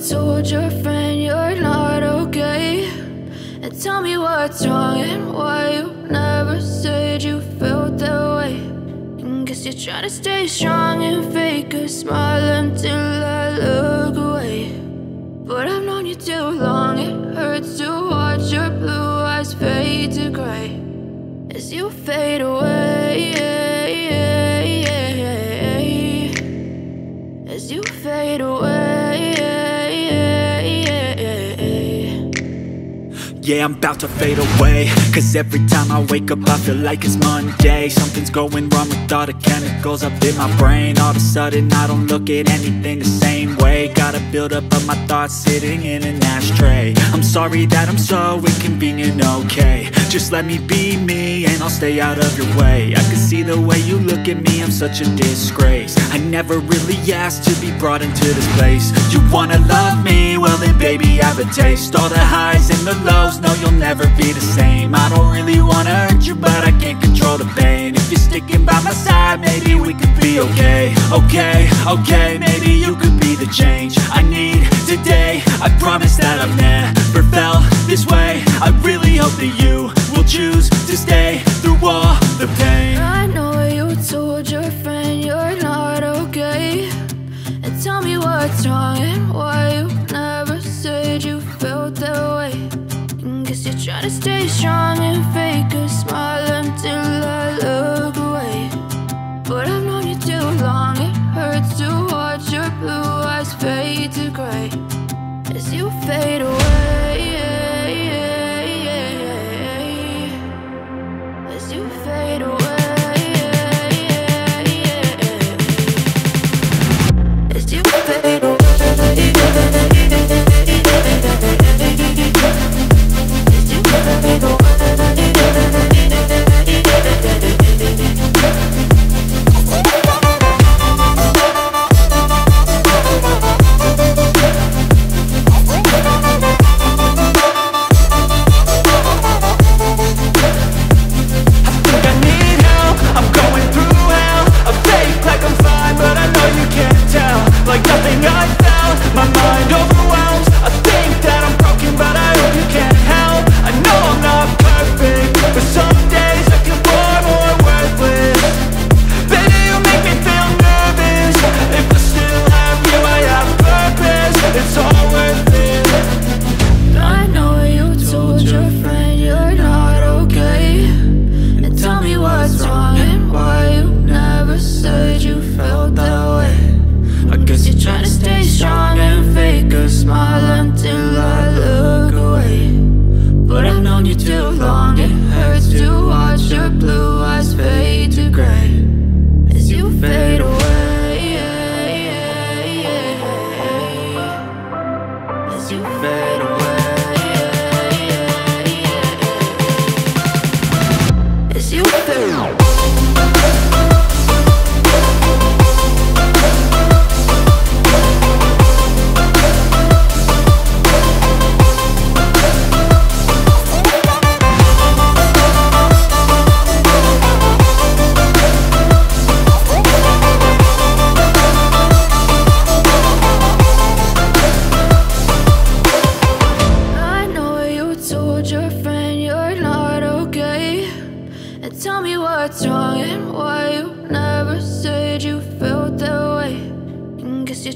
told your friend you're not okay, and tell me what's wrong and why you never said you felt that way. And guess you're trying to stay strong and fake a smile until I look away. But I've known you too long, it hurts to watch your blue eyes fade to gray as you fade away, as you fade away. Yeah, I'm about to fade away, cause every time I wake up I feel like it's Monday. Something's going wrong with all the chemicals up in my brain. All of a sudden I don't look at anything the same way. Gotta build up of my thoughts sitting in an ashtray. I'm sorry that I'm so inconvenient, okay. Just let me be me and I'll stay out of your way. I can see the way you look at me, I'm such a disgrace. I never really asked to be brought into this place. You wanna love me? Well then baby I have a taste. All the highs and the lows, no you'll never be the same. I don't really wanna hurt you but I can't control the pain. If you're sticking by my side maybe we could be okay. Okay, maybe you could be the change I need today. I promise that I've never felt this way. I really hope that you will choose to stay through all the pain. I know you told your friend you're not okay, and tell me what's wrong and why you never said you felt that way. And guess you're trying to stay strong and fake a smile until I look away. But I've known you too long, it hurts to watch your blue eyes fade to gray as you fade away, as you fade away, as you fade away.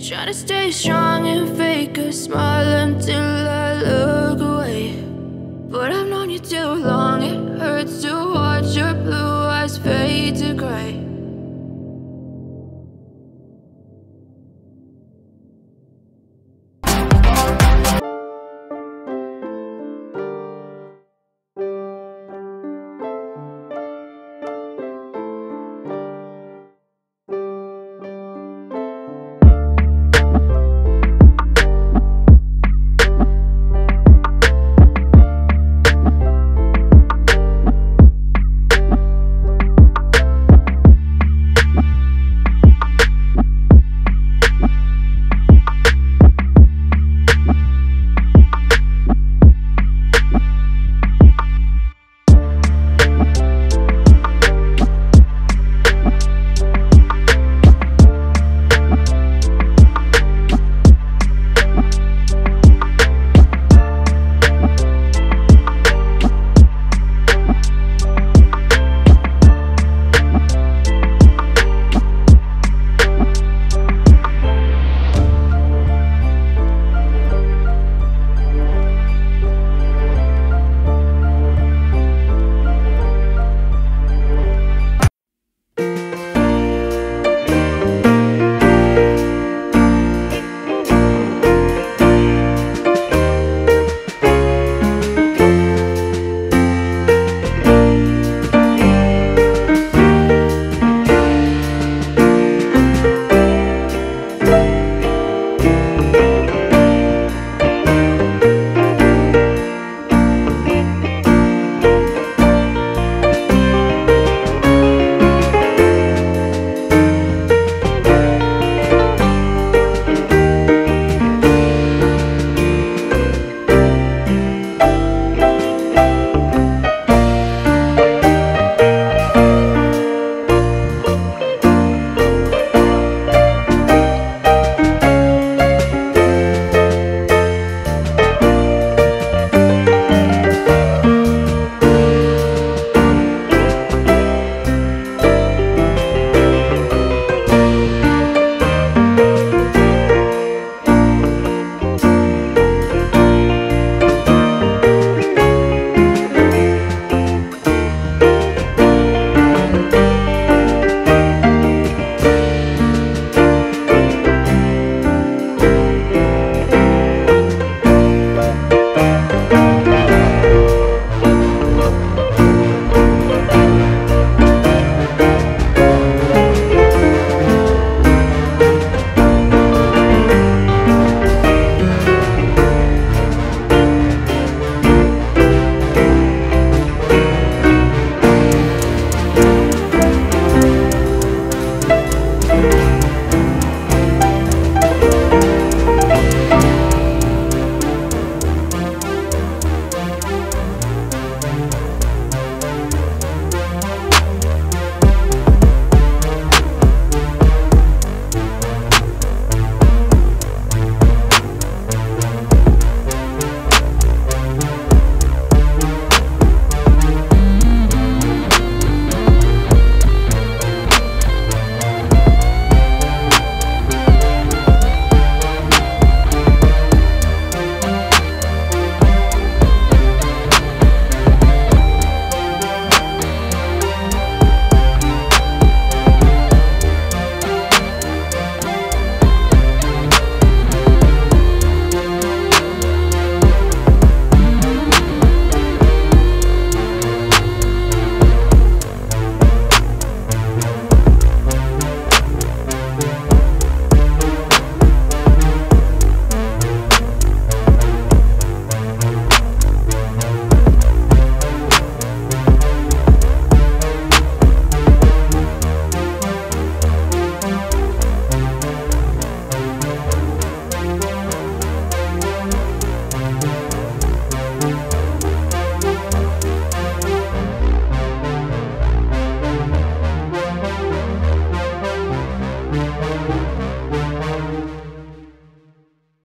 Trying to stay strong and fake a smile until I look away. But I've known you too long, it hurts to watch your blue eyes fade to gray